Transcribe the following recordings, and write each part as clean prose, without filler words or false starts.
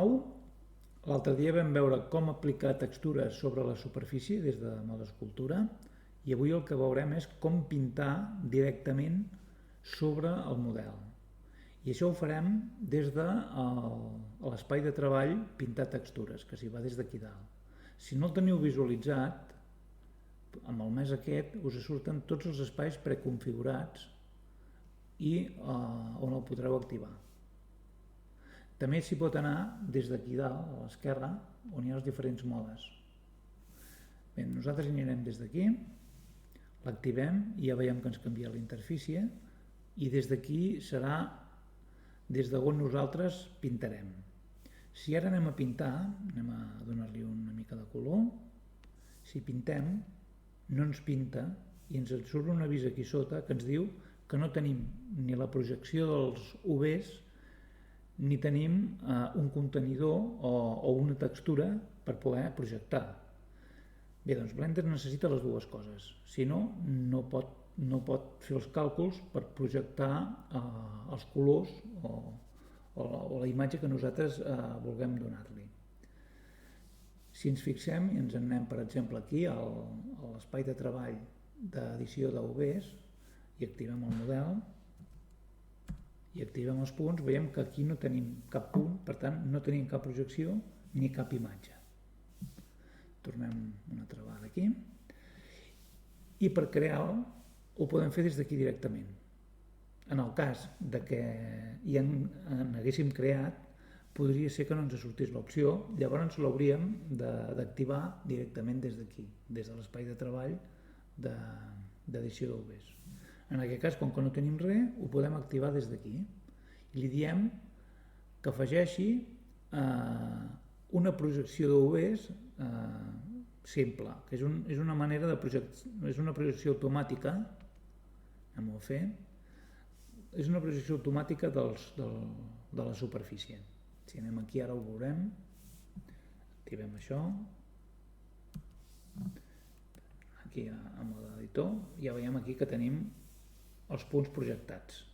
nou. L'altre dia vam veure com aplicar textures sobre la superfície des de Modescultura i avui el que veurem és com pintar directament sobre el model. I això ho farem des de l'espai de treball pintar textures, que s'hi va des d'aquí dalt. Si no el teniu visualitzat, amb el mes aquest us surten tots els espais preconfigurats i on el podreu activar. També s'hi pot anar des d'aquí dalt, a l'esquerra, on hi ha els diferents modes. Bé, nosaltres hi anirem des d'aquí, l'activem i ja veiem que ens canvia la interfície i des d'aquí serà des d'on nosaltres pintarem. Si ara anem a pintar, anem a donar-li una mica de color, si pintem no ens pinta i ens surt un avís aquí sota que ens diu que no tenim ni la projecció dels UVs ni tenim un contenidor o una textura per poder projectar. Bé, doncs Blender necessita les dues coses, si no, no pot fer els càlculs per projectar els colors o la imatge que nosaltres vulguem donar-li. Si ens fixem i ens en anem, per exemple, aquí a l'espai de treball d'edició d'UVs i activem el model i activem els punts, veiem que aquí no tenim cap punt, per tant no tenim cap projecció ni cap imatge. Tornem una altra vegada aquí i per crear-ho ho podem fer des d'aquí directament. En el cas de que ja n'haguéssim creat, podria ser que no ens sortís l'opció, llavors l'hauríem d'activar directament des d'aquí, des de l'espai de treball d'edició d'UVs. En aquest cas, com que no tenim res, ho podem activar des d'aquí i li diem que afegeixi una projecció d'UVs simple, que és una manera de és una projecció automàtica, anem a fer, és una projecció automàtica de la superfície. Si anem aquí ara ho veurem, activem això, aquí amb l'editor, ja veiem aquí que tenim els punts projectats.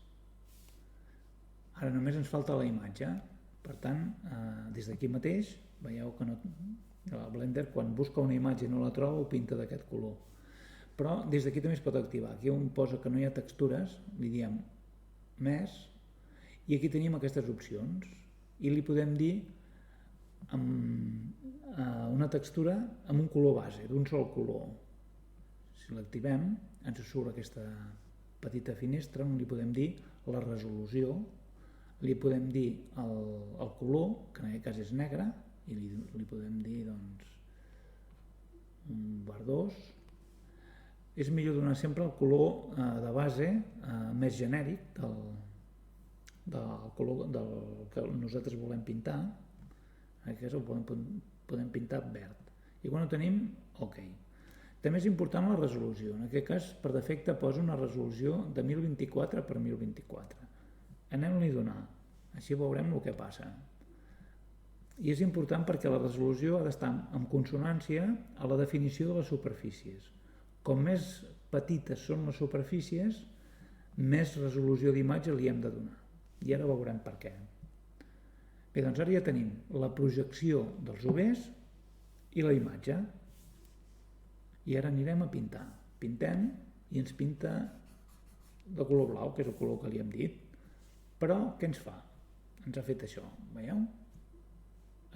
Ara només ens falta la imatge, per tant, des d'aquí mateix, veieu que el Blender quan busca una imatge i no la troba ho pinta d'aquest color. Però des d'aquí també es pot activar. Aquí on posa que no hi ha textures, li diem més, i aquí tenim aquestes opcions, i li podem dir una textura amb un color base, d'un sol color. Si l'activem, ens surt aquesta petita finestra on li podem dir la resolució, li podem dir el color, que en aquest cas és negre, i li podem dir doncs un verdós. És millor donar sempre el color de base més genèric del color que nosaltres volem pintar. En aquest cas ho podem pintar verd. I quan ho tenim, ok. També és important la resolució. En aquest cas, per defecte, posa una resolució de 1024 per 1024. Anem-li a donar, així veurem el que passa. I és important perquè la resolució ha d'estar en consonància a la definició de les superfícies. Com més petites són les superfícies, més resolució d'imatge li hem de donar. I ara veurem per què. Bé, doncs ara ja tenim la projecció dels UVs i la imatge. I ara anirem a pintar. Pintem i ens pinta de color blau, que és el color que li hem dit. Però què ens fa? Ens ha fet això, veieu?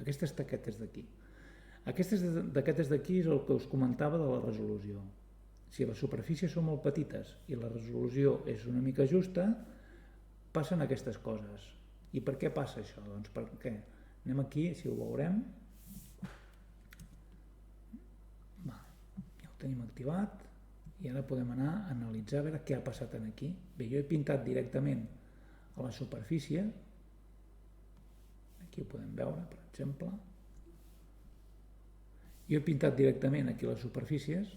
Aquestes taquetes d'aquí. Aquestes taquetes d'aquí és el que us comentava de la resolució. Si les superfícies són molt petites i la resolució és una mica justa, passen aquestes coses. I per què passa això? Doncs perquè anem aquí, si ho veurem. Ja ho tenim activat i ara podem anar a analitzar a veure què ha passat aquí. Bé, jo he pintat directament a la superfície. Aquí ho podem veure, per exemple. Jo he pintat directament aquí les superfícies.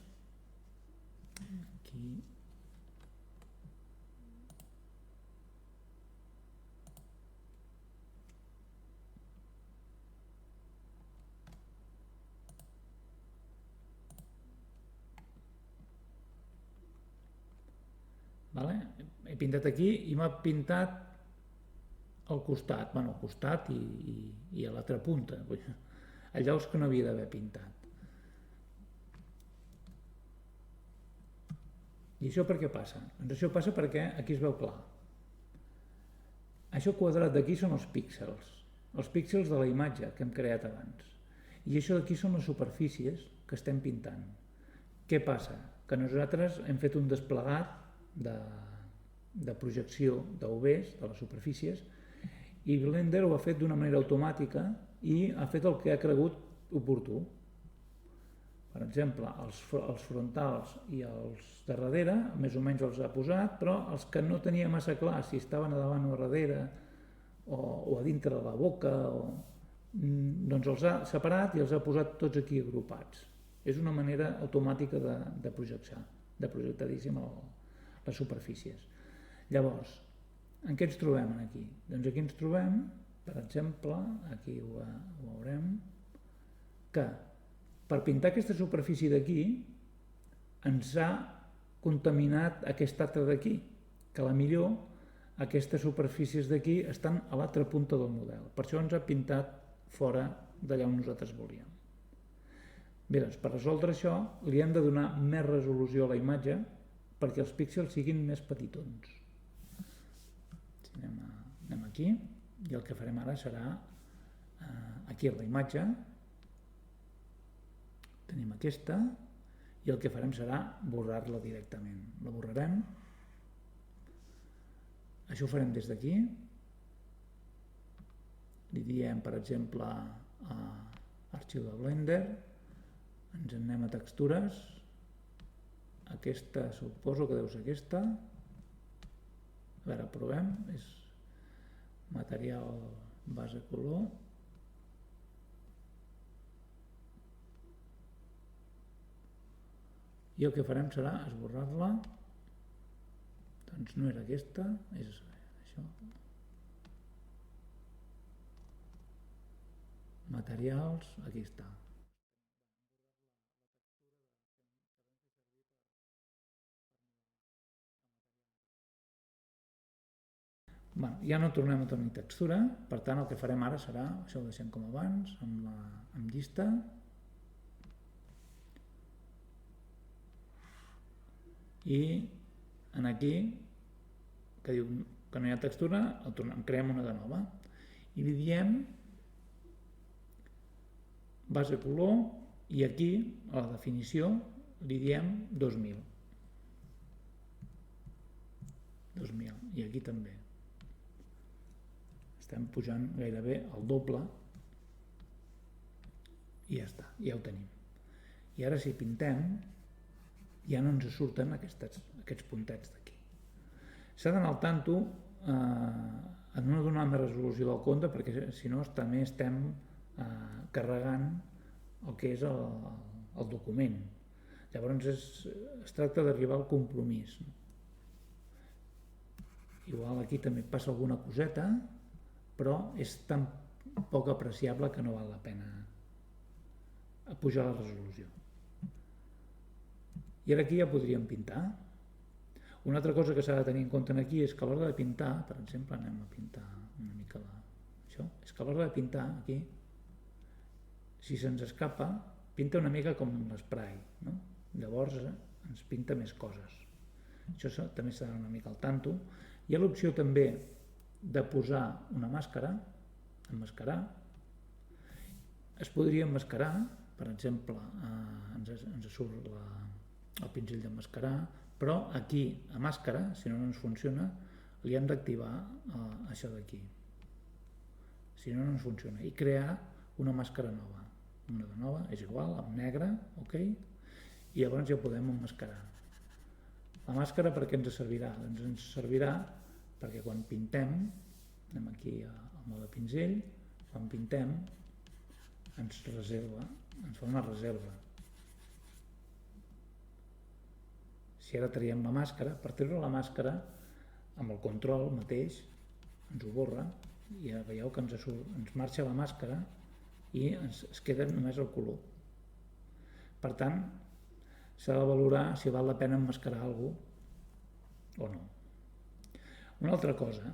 Aquí. He pintat aquí i m'ha pintat al costat, bueno, al costat i a l'altra punta, allà que no havia d'haver pintat. I això per què passa? Doncs això passa perquè aquí es veu clar. Això quadrat d'aquí són els píxels de la imatge que hem creat abans. I això d'aquí són les superfícies que estem pintant. Què passa? Que nosaltres hem fet un desplegat de projecció d'UVs, de les superfícies, i Blender ho ha fet d'una manera automàtica i ha fet el que ha cregut oportú. Per exemple, els frontals i els de darrere, més o menys els ha posat, però els que no tenia massa clar si estaven a davant o a darrere o a dintre de la boca, doncs els ha separat i els ha posat tots aquí agrupats. És una manera automàtica de projectar, les superfícies. Llavors, en què ens trobem aquí? Doncs aquí ens trobem, per exemple, aquí ho veurem, que per pintar aquesta superfície d'aquí ens ha contaminat aquesta altra d'aquí, que a la millor aquestes superfícies d'aquí estan a l'altra punta del model. Per això ens ha pintat fora d'allà on nosaltres volíem. Bé, doncs per resoldre això li hem de donar més resolució a la imatge perquè els píxels siguin més petitons. Anem aquí i el que farem ara serà aquí a la imatge tenim aquesta i el que farem serà borrar-la directament. La borrarem. Això ho farem des d'aquí. Li diem, per exemple, a arxiu de Blender, ens anem a textures, aquesta suposo que deu ser aquesta, a veure, provem, és material base color, i el que farem serà esborrar-la, doncs no era aquesta, és això, materials, aquí està. Bueno, ja no tornem a tenir textura, per tant el que farem ara serà, això ho deixem com abans, amb llista, i en aquí, que diu que no hi ha textura, en creem una de nova, i li diem base color, i aquí, a la definició, li diem 2000. 2000, i aquí també. Estem pujant gairebé el doble i ja està, ja ho tenim. I ara si pintem ja no ens surten aquests puntets d'aquí. S'ha d'anar al tanto a no donar més resolució del compte perquè si no també estem carregant el que és el document. Llavors es tracta d'arribar al compromís. Igual aquí també passa alguna coseta, però és tan poc apreciable que no val la pena pujar la resolució. I ara aquí ja podríem pintar. Una altra cosa que s'ha de tenir en compte aquí és que a l'hora de pintar, per exemple, anem a pintar una mica això, és que a l'hora de pintar aquí, si se'ns escapa, pinta una mica com l'esprai, no? Llavors ens pinta més coses. Això també s'ha d'anar una mica al tanto. Hi ha l'opció també de posar una màscara, emmascarar. Es podria emmascarar, per exemple, ens surt el pinzell d'emmascarar, però aquí, a màscara, si no ens funciona, li hem d'activar això d'aquí. Si no ens funciona. I crear una màscara nova. Una de nova, és igual, amb negre, ok? I llavors ja podem emmascarar. La màscara per què ens servirà? Doncs ens servirà perquè quan pintem, anem aquí al mode pinzell, quan pintem ens reserva, ens fa una reserva. Si ara traiem la màscara, per treure la màscara, amb el control mateix, ens ho borra, i ja veieu que ens marxa la màscara i es queda només el color. Per tant, s'ha de valorar si val la pena emmascarar alguna cosa o no. Una altra cosa,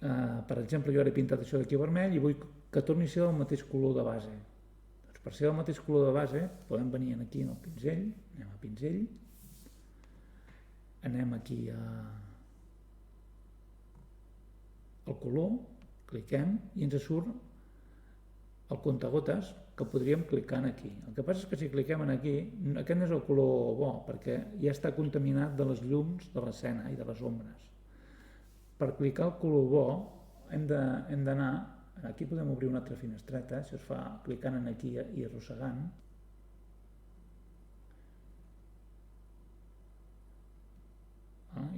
Per exemple, jo ara he pintat això d'aquí vermell i vull que torni a ser del mateix color de base. Doncs per ser del mateix color de base podem venir aquí en el pinzell, anem a pinzell, anem aquí al color, cliquem i ens surt el comptagotes que podríem clicar aquí. El que passa és que si cliquem aquí, aquest no és el color bo perquè ja està contaminat de les llums de l'escena i de les ombres. Per clicar el color bo hem d'anar, aquí podem obrir una altra finestreta, això es fa clicant aquí i arrossegant.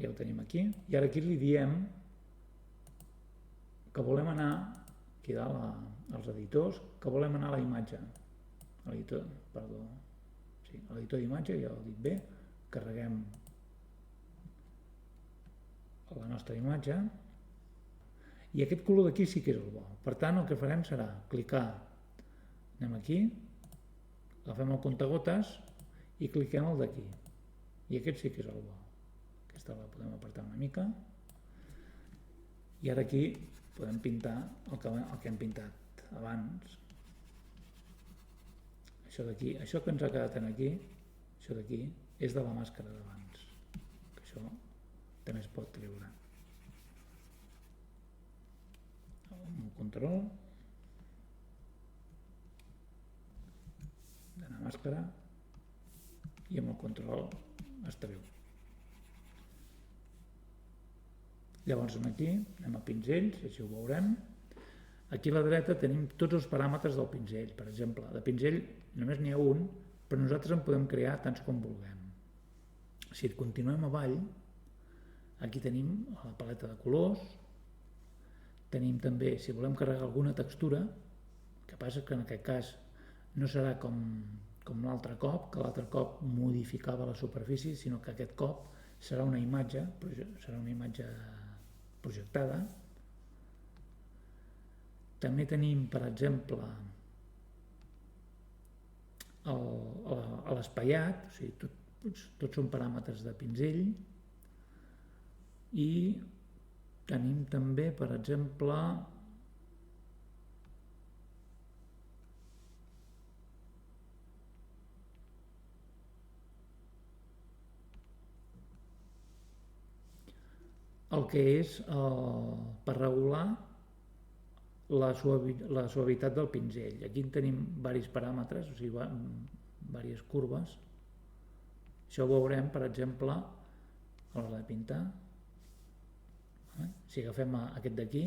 Ja ho tenim aquí, i ara aquí li diem que volem anar aquí dalt als editors, que volem anar a la imatge, a l'editor d'imatge, ja ho he dit bé, carreguem la nostra imatge i aquest color d'aquí sí que és el bo. Per tant, el que farem serà clicar, anem aquí, agafem el comptagotes i cliquem el d'aquí i aquest sí que és el bo. Aquesta la podem apartar una mica i ara aquí podem pintar el que hem pintat abans. Això d'aquí, això que ens ha quedat aquí, això d'aquí és de la màscara d'abans, que això també es pot treure. Amb el control d'anar a màscara i amb el control es treu. Llavors aquí anem a pinzells, així ho veurem. Aquí a la dreta tenim tots els paràmetres del pinzell. Per exemple, de pinzell només n'hi ha un, però nosaltres en podem crear tants com vulguem. Si continuem avall, aquí tenim la paleta de colors, tenim també, si volem carregar alguna textura, el que passa que en aquest cas no serà com l'altre cop, que l'altre cop modificava la superfície, sinó que aquest cop serà una imatge projectada. També tenim, per exemple, l'espaiat, o sigui, tots són paràmetres de pinzell, i tenim també, per exemple, el que és per regular la suavitat del pinzell. Aquí tenim diversos paràmetres, o sigui, diverses curves. Això ho veurem, per exemple, a l'hora de pintar. Si agafem aquest d'aquí,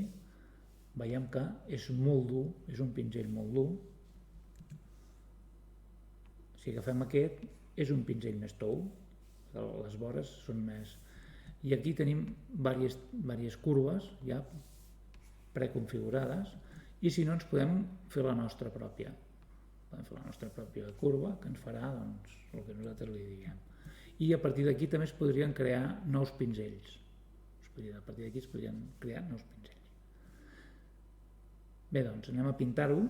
veiem que és molt dur, és un pinzell molt dur. Si agafem aquest, és un pinzell més tou, les vores són més... I aquí tenim diverses curves ja preconfigurades i si no ens podem fer la nostra pròpia. Podem fer la nostra pròpia curva que ens farà doncs, el que nosaltres li diguem. I a partir d'aquí també es podrien crear nous pinzells. A partir d'aquí es podrien crear nous pinzells. Bé, doncs anem a pintar-ho.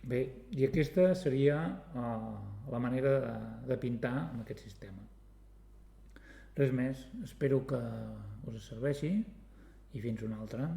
Bé, i aquesta seria la manera de pintar amb aquest sistema. Res més, espero que us serveixi i fins una altra.